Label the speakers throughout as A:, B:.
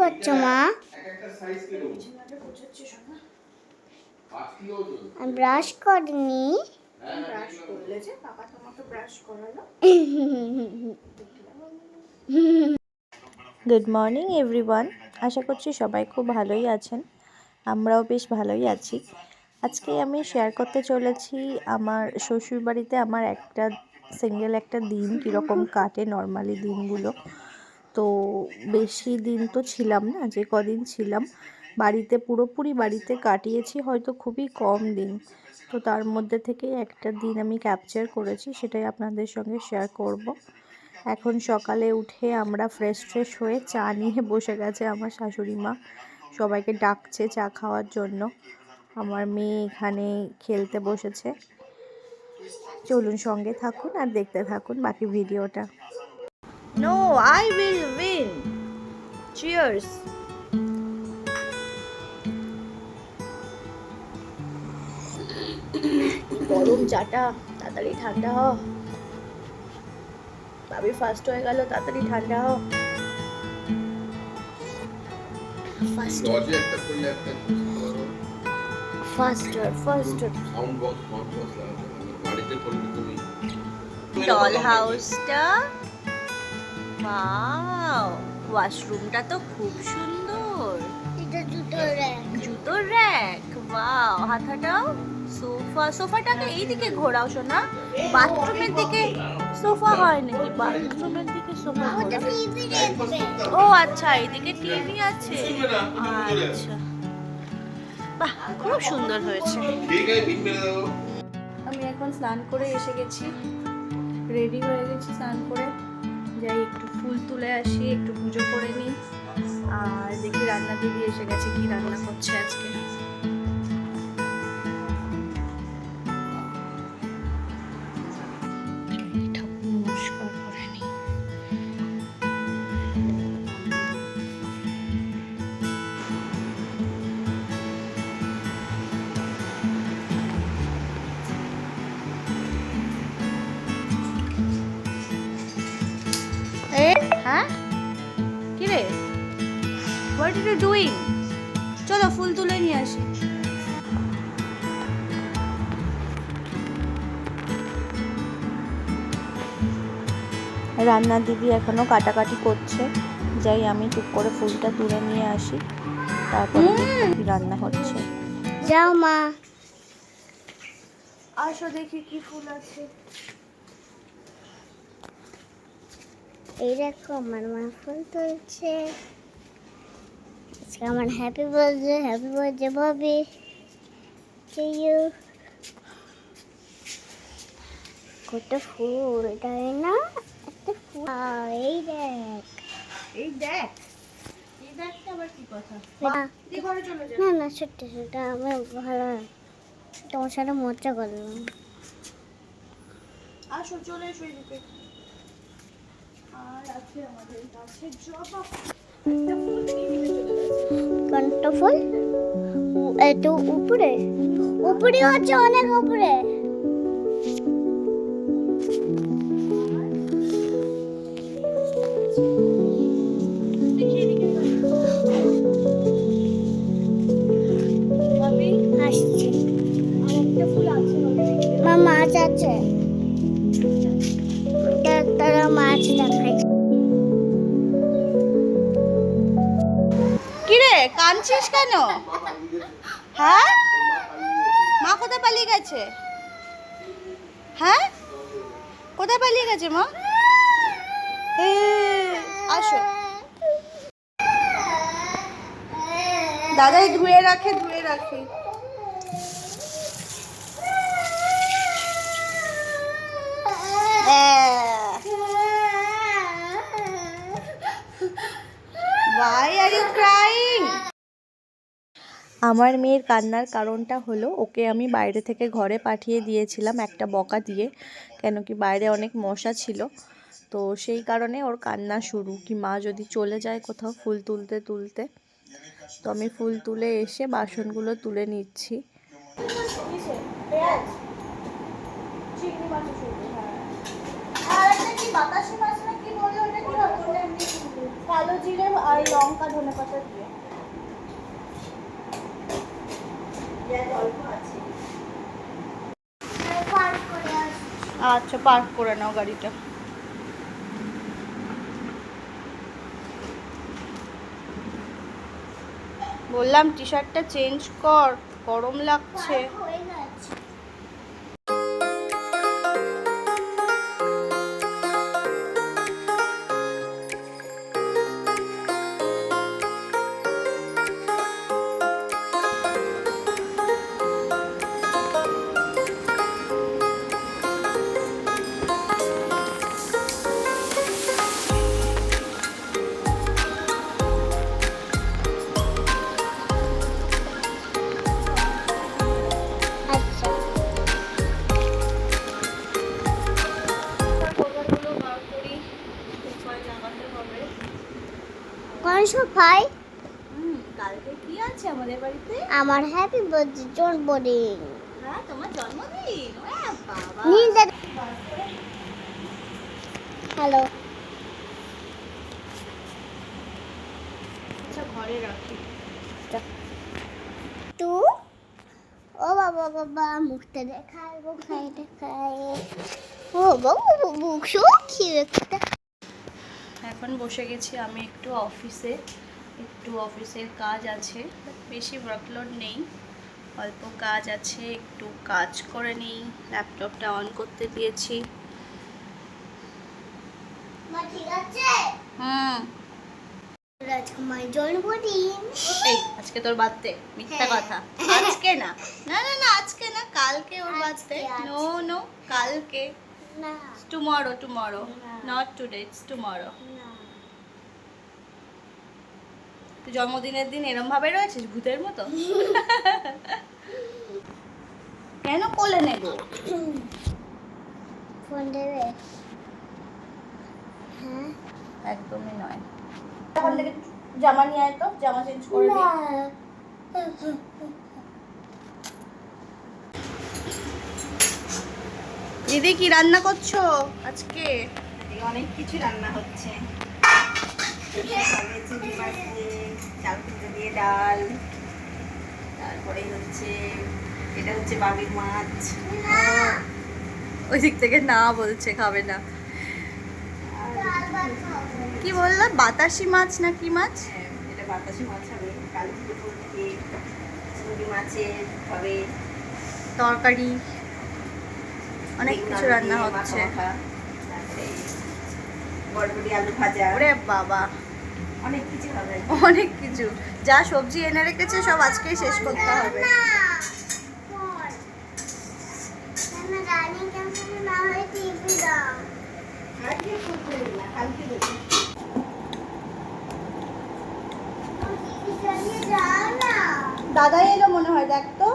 A: করছো মা? আমি ব্রাশ করিনি।
B: ব্রাশ করলে যে বাবা তোমাকে ব্রাশ করালো। গুড মর্নিং এভরিওয়ান, আশা করছি সবাই খুব ভালোই আছেন। আমরাও বেশ ভালোই আছি। আজকে আমি শেয়ার করতে চলেছি আমার শ্বশুরবাড়িতে আমার সিঙ্গেল একটা দিন কীরকম কাটে নর্মালি দিনগুলো। তো বেশি দিন তো ছিলাম না, যে কদিন ছিলাম পুরোপুরি বাড়িতে কাটিয়েছি হয়তো খুবই কম দিন। তো তার মধ্যে থেকে একটা দিন আমি ক্যাপচার করেছি, সেটাই আপনাদের সঙ্গে শেয়ার করব। এখন সকালে উঠে আমরা ফ্রেশ হয়ে চা নিয়ে বসে গেছে আমার শাশুড়ি মা, সবাইকে ডাকছে চা খাওয়ার জন্য। আমার মেয়ে এখানে খেলতে বসেছে। চলুন সঙ্গে থাকুন আর দেখতে থাকুন বাকি ভিডিওটা। No, I will win. Cheers. গরম চাটা, তাড়াতাড়ি ঠান্ডা হ। ভাবি ফার্স্ট হয়ে গেল, তাড়াতাড়ি ঠান্ডা হ। ফাস্টার ডল হাউসটা, ওয়াও, ওয়াশরুমটা তো খুব সুন্দর।
A: এটা
B: জুতোর র্যাক, ওয়াও, হাতাটাও, সোফাটাকে এইদিকে ঘোরাও শোনা। বাথরুমের দিকে সোফা হয় নাকি? বাথরুমের দিকে সোফা ঘোরাও। ও আচ্ছা, এইদিকে টিভি আছে। আচ্ছা, বাহ, খুব সুন্দর হয়েছে। আমি এখন স্নান করে এসে গেছি, রেডি হয়ে গেছি স্নান করে। যাই একটু ফুল তুলে আসি, একটু পুজো করে নিই, আর দেখি রান্না দিদি এসে গেছে, কি রান্না করছে আজকে। নমস্কার করে নিই। হ্যাঁ, কি রে, হোয়াট আর ইউ ডুইং? চলো ফুল তুলে নিয়ে আসি। রান্না দিদি এখনো কাটাকাটি করছে, যাই আমি টুক করে ফুলটা তুলে নিয়ে আসি, তারপরে কি রান্না হচ্ছে।
A: যাও মা।
B: আসো দেখি কি ফুল আছে।
A: এই দেখো আমার মা ফুল তুলছে। আজকে আমার হ্যাপি বার্থডে ভাবি। কত ফুল, তাই না? একটা ফুল। এই দেখ,
B: এই দেখ, এই দেখটা আবার কি কথা?
A: দি ঘরে চলে যা। না না, ছোট্ট আমি ভালো তোমার সাথে মজা করলাম।
B: আসো, চলে এসো এদিকে। আর আছে আমাদের কাছে জবা, একটা ফুল নিয়ে চলে গেছে।
A: কোনটা ফুল? এত উপরে আছে, অনেক উপরে। আসছে,
B: আরেকটা ফুল আছে
A: মা, মাছ আছে, তারা মাছ দেখাচ্ছে।
B: কিরে, কাঁদছিস কেন? হ্যাঁ, মা কোথায় পালিয়ে গেছে? হ্যাঁ, কোথায় পালিয়ে গেছে মা? আসো, দাদাই ধুয়ে রাখে। Why are you crying? আমার মেয়ের কান্নার কারণটা হলো, ওকে আমি বাইরে থেকে ঘরে পাঠিয়ে দিয়েছিলাম একটা বকা দিয়ে, কেন কি বাইরে অনেক মশা ছিল। তো সেই কারণে ওর কান্না শুরু, কি মা যদি চলে যায় কোথাও ফুল তুলতে। তো আমি ফুল তুলে এসে বাসনগুলো তুলে নিচ্ছি। কালো জিরে আর লঙ্কা ধনে পাতা দিয়ে। আচ্ছা পার্ক করে নাও গাড়িটা। বললাম টি শার্টটা চেঞ্জ কর, গরম লাগছে।
A: আচ্ছা কোন সবাই
B: কালকে কি আছে আমাদের বাড়িতে?
A: আমার হ্যাপি বার্থডে জন্মদিন।
B: হ্যাঁ তোমার জন্মদিন। বাবা
A: হ্যালো
B: আচ্ছা ঘরে রাখি।
A: তু ও বাবা বাবা মুখটা দেখায় দেখায় ও বাবা মুখ সত্যি একটা।
B: এখন বসে গেছি আমি একটু অফিসে, একটু অফিসের কাজ আছে, বেশি ওয়ার্কলোড নেই, অল্প কাজ আছে, একটু কাজ করে নিই। ল্যাপটপটা অন করতে দিয়েছি।
A: মা ঠিক আছে?
B: হুম।
A: আজকে আমার জন্মদিন।
B: এই আজকে তোর বার্থডে? মিথ্যা কথা, আজকে না, না না না আজকে না, কালকে ওর বার্থডে। নো নো কালকে,
A: না
B: টুমরো টুমরো,
A: না।
B: Not today, it's tomorrow.
A: না
B: তুই জন্মদিনের দিন এরম ভাবে রয়েছিস ভূতের মতো? কেন কোলে নেব?
A: ফোন দেবে? হ্যাঁ
B: একদমই নয়। এখন থেকে জামা নিয়ে আয় তো, জামা চেঞ্জ করে দিই। দিদি কি রান্না করছো আজকে?
C: অনেক কিছু রান্না হচ্ছে। চিংড়ি মাছ দিয়ে চাল কুমড়ো দিয়ে ডাল, তারপরে হচ্ছে এটা হচ্ছে বাবির মাছ,
B: ওই দিক থেকে না বলছে খাবে না। কি বললা? বাতাসি মাছ না কি মাছ?
C: এটা বাতাসি মাছ হবে, কালো ফুল দিয়ে চিংড়ি মাছের হবে
B: তরকারি, অনেক কিছু রান্না হচ্ছে।
C: তারপরে বরবটি আলু ভাজা,
B: ওরে বাবা
C: অনেক কিছু হবে।
B: অনেক কিছু, যা সবজি এনে রেখেছে সব আজকেই শেষ করতে হবে।
C: আজকে করতে না, কালকে দেবো।
B: দাদাই এলো মনে হয়, দেখ তো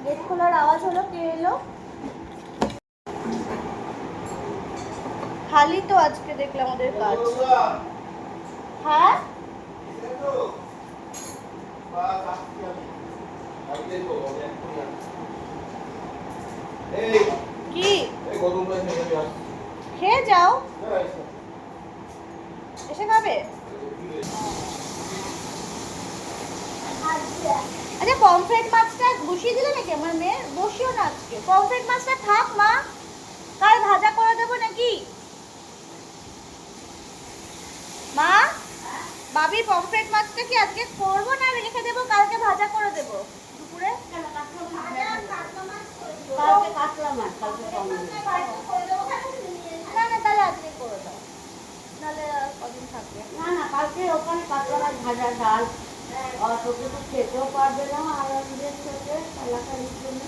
B: গেট খোলার আওয়াজ হলো, কে এলো? খালি তো আজকে দেখলাম ওদের কাজ। হ্যাঁ কি খেয়ে যাও, এসে খাবে? আচ্ছা পমফ্রেট মাছটা বসিয়ে দিলে নাকি আমার মেয়ে? বসিও না আজকে, পমফ্রেট মাছটা থাক মা, কাল ভাজা করে দেবো নাকি? মা ভাবি পমফ্রেট মাছটা কি আজকে করবো না রেখে দেবো, কালকে ভাজা করে দেবো দুপুরে?
C: কালকে কাতলা মাছ, কালকে কম
B: না না তাহলে আজকে করে দাও, নাহলে কদিন থাকবে।
C: না না, কালকে ওখানে কাতলা মাছ ভাজা ডাল, আর তোকে তো খেতেও পারবে না, আর আমাদের সাথে এলাকার জন্য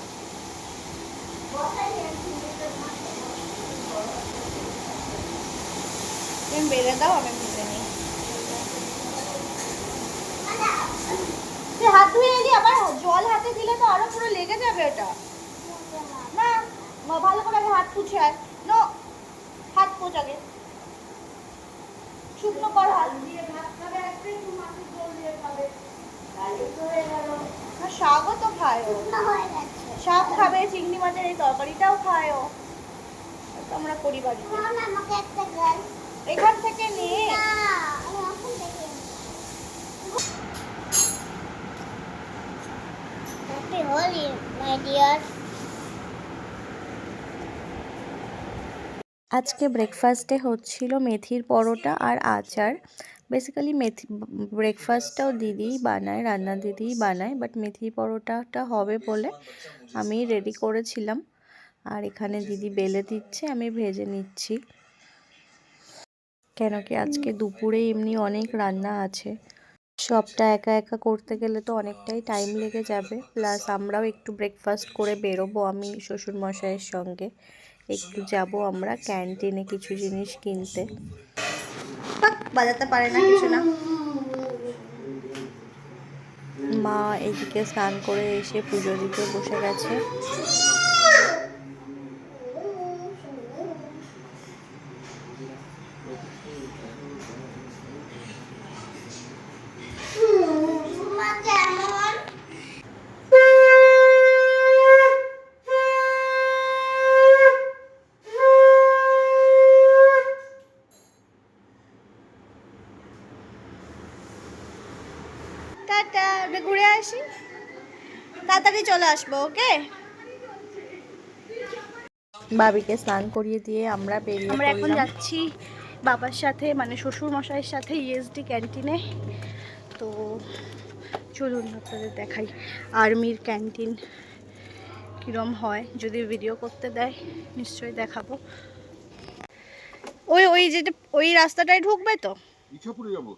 B: তুমি বেড়ে দাও, আমি ভেজে নিই। তুই হাত ধুয়ে এলি, আবার জল হাতে দিলে তো আরো পুরো লেগে যাবে ওটা। না ভালো করে আগে হাত পুছে আয়। নো, হাত পোছ আগে, শুকনো কর হাত। না শাকও তো খায় ও, শাক খাবে, চিংড়ি মাছের এই তরকারিটাও খায় ও, তো আমরা করি বাড়িতে।
C: এখান থেকে নিয়ে
A: Happy Holi, my dear.
B: আজকে ব্রেকফাস্টে হচ্ছিল মেথির পরোটা আর আচার। বেসিক্যালি মেথি ব্রেকফাস্টটাও দিদিই বানায়, রান্না দিদিই বানায়, বাট মেথি পরোটাটা হবে বলে আমি রেডি করেছিলাম। আর এখানে দিদি বেলে দিচ্ছে, আমি ভেজে নিচ্ছি, কেন কি আজকে দুপুরে এমনি অনেক রান্না আছে। সবটা একা একা করতে গেলে তো অনেকটাই টাইম লেগে যাবে। প্লাস আমরাও একটু ব্রেকফাস্ট করে বেরোবো, আমি শ্বশুরমশাইয়ের সঙ্গে একটু যাব আমরা ক্যান্টিনে কিছু জিনিস কিনতে। বাজাতে পারে না কিছু না। মা এইদিকে স্নান করে এসে পুজো দিতে বসে গেছে। টাটা, ঘুরে আসি, তাড়াতাড়ি চলে আসবো, ওকে। বাবিকে স্নান করিয়ে দিয়ে আমরা এখন যাচ্ছি বাবার সাথে, মানে শ্বশুর মশাইয়ের সাথে ইএসডি ক্যান্টিনে। তো চলুন আপনাদের দেখাই আর্মির ক্যান্টিন কিরম হয়, যদি ভিডিও করতে দেয় নিশ্চয়ই দেখাবো। ওই যেটা ওই রাস্তাটায় ঢুকবে তো।
D: ইচ্ছাপুরে যাবো।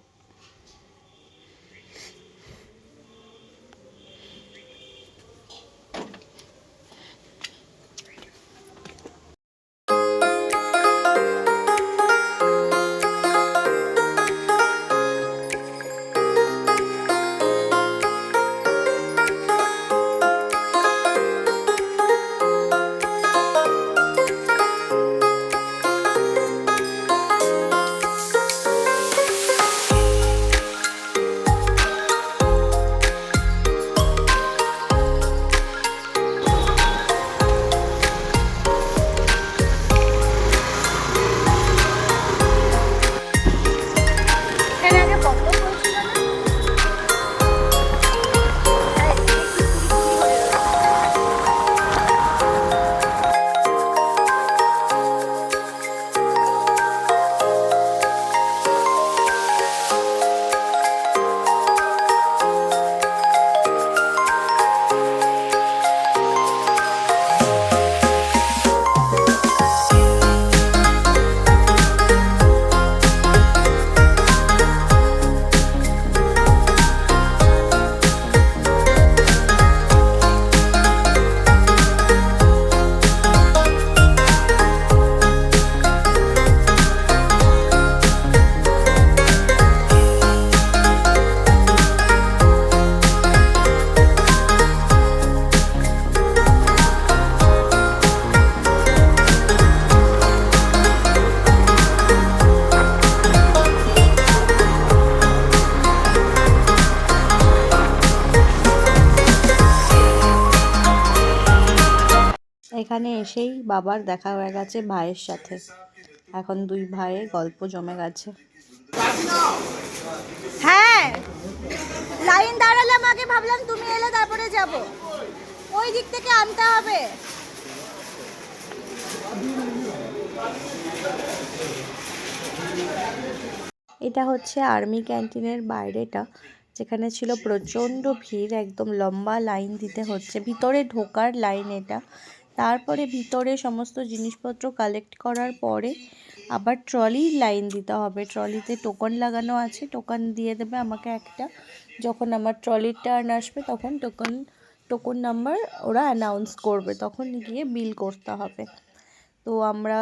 B: এখানে এসেই বাবার দেখা হয়ে গেছে ভাইয়ের সাথে। এখন দুই ভাইয়ের গল্প জমে গেছে। হ্যাঁ, লাইন দাঁড়ালাম, আগে ভাবলাম তুমি এলে তারপরে যাব, ওই দিক থেকে আনতে হবে। এটা হচ্ছে আর্মি ক্যান্টিনের বাইরেটা, যেখানে ছিল প্রচণ্ড ভিড়, একদম লম্বা লাইন দিতে হচ্ছে, ভিতরে ঢোকার লাইন এটা। তারপরে ভিতরে সমস্ত জিনিসপত্র কালেক্ট করার পরে আবার ট্রলির লাইন দিতে হবে। ট্রলিতে টোকন লাগানো আছে, টোকন দিয়ে দেবে আমাকে একটা। যখন আমার ট্রলির টার্ন আসবে তখন টোকন নাম্বার ওরা অ্যানাউন্স করবে, তখন গিয়ে বিল করতে হবে। তো আমরা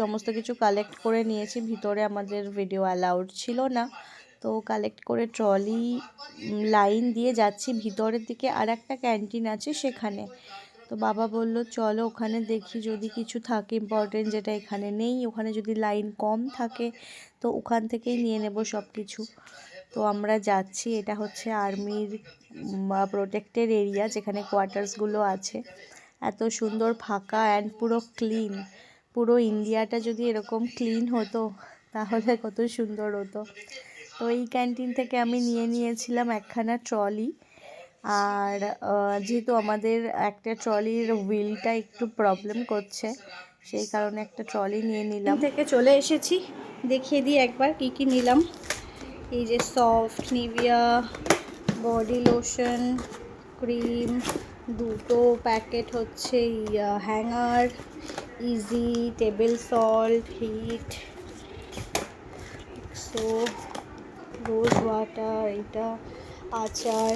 B: সমস্ত কিছু কালেক্ট করে নিয়েছি, ভিতরে আমাদের ভিডিও অ্যালাউড ছিল না। তো কালেক্ট করে ট্রলি লাইন দিয়ে যাচ্ছি ভিতরের দিকে, আর একটা ক্যান্টিন আছে সেখানে। তো বাবা বলল চলো ওখানে দেখি যদি কিছু থাকে ইম্পর্টেন্ট, যেটা এখানে নেই। ওখানে যদি লাইন কম থাকে তো ওখান থেকেই নিয়ে নেব সব কিছু। তো আমরা যাচ্ছি, এটা হচ্ছে আর্মির প্রোটেক্টেড এরিয়া, যেখানে কোয়ার্টার্সগুলো আছে। এত সুন্দর ফাঁকা অ্যান্ড পুরো ক্লিন। পুরো ইন্ডিয়াটা যদি এরকম ক্লিন হতো তাহলে কত সুন্দর হতো। তো এই ক্যান্টিন থেকে আমি নিয়েছিলাম একখানা ট্রলি। আর যেহেতু আমাদের একটা ট্রলির হুইলটা একটু প্রবলেম করছে, সেই কারণে একটা ট্রলি নিয়ে নিলাম। থেকে চলে এসেছি, দেখিয়ে দিই একবার কি কি নিলাম। এই যে soft Nivea body lotion, cream, দুটো প্যাকেট হচ্ছে hanger, Ezee, table salt, Hit, so rose water, এটা আচার,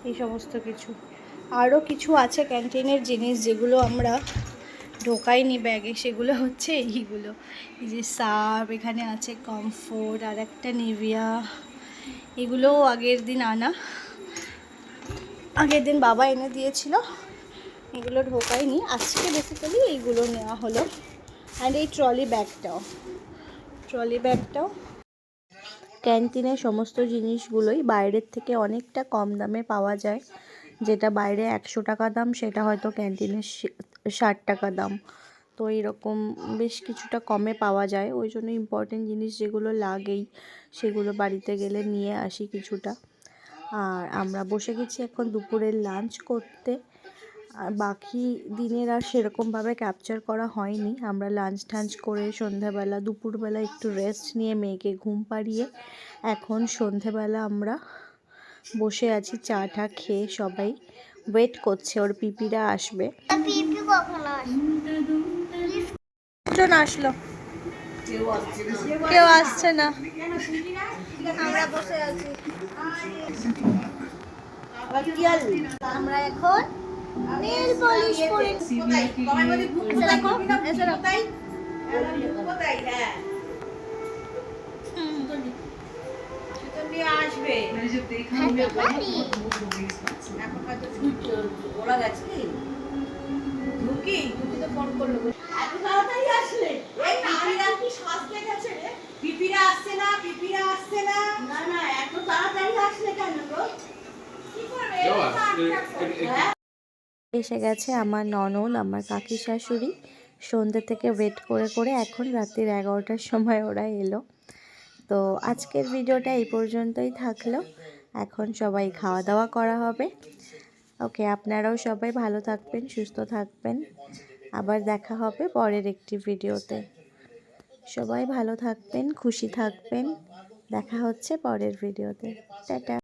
B: এই সমস্ত কিছু। আরও কিছু আছে ক্যান্টিনের জিনিস যেগুলো আমরা ঢোকাইনি ব্যাগে, সেগুলো হচ্ছে এইগুলো। এই যে সার্ফ, এখানে আছে কমফোর্ট, আর একটা নিভিয়া। এগুলোও আগের দিন আনা, আগের দিন বাবা এনে দিয়েছিল। এগুলো ঢোকাইনি, আজকে বেসিক্যালি এইগুলো নেওয়া হলো। অ্যান্ড এই ট্রলি ব্যাগটাও ক্যান্টিনের সমস্ত জিনিসগুলোই বাইরের থেকে অনেকটা কম দামে পাওয়া যায়। যেটা বাইরে 100 টাকা দাম, সেটা হয়তো ক্যান্টিনে 60 টাকা দাম। তো এরকম বেশ কিছুটা কমে পাওয়া যায়। ওই জন্য ইম্পর্টেন্ট জিনিস যেগুলো লাগেই সেগুলো বাড়িতে গেলে নিয়ে আসি কিছুটা। আর আমরা বসে গেছি এখন দুপুরের লাঞ্চ করতে। আর বাকি দিনের আর সেরকমভাবে ক্যাপচার করা হয়নি। আমরা লাঞ্চ করে সন্ধ্যাবেলা, দুপুরবেলা একটু রেস্ট নিয়ে মেয়েকে ঘুম পাড়িয়ে এখন সন্ধ্যাবেলা আমরা বসে আছি চা টা খেয়ে, সবাই ওয়েট করছে ওর পিপিরা আসবে।
A: পিপি কখন আসবে?
B: জন আসলো, কেউ আসছে না,
A: আমরা বসে আছি। আমরা এখন নেল পলিশ পরেছি। দেখো, এসে দেখো।
C: আসবে
A: হাতে পারি।
C: ওরা গেছে কি ঢুকি তো ফোন করলো, এত তাড়াতাড়ি আসলে? এই পিপিরা কি সাজতে গেছে রে? পিপিরা আসছে না না এত তাড়াতাড়ি আসলে কেন গো? কি করবে?
B: এসে গেছে আমার ননদ, আমার কাকি শাশুড়ি। সন্ধ্যে থেকে ওয়েট করে এখন রাত্রির 11টার সময় ওরা এলো। তো আজকের ভিডিওটা এই পর্যন্তই থাকলো। এখন সবাই খাওয়া দাওয়া করা হবে। ওকে, আপনারাও সবাই ভালো থাকবেন, সুস্থ থাকবেন। আবার দেখা হবে পরের একটি ভিডিওতে। সবাই ভালো থাকবেন, খুশি থাকবেন। দেখা হচ্ছে পরের ভিডিওতে। টাটা।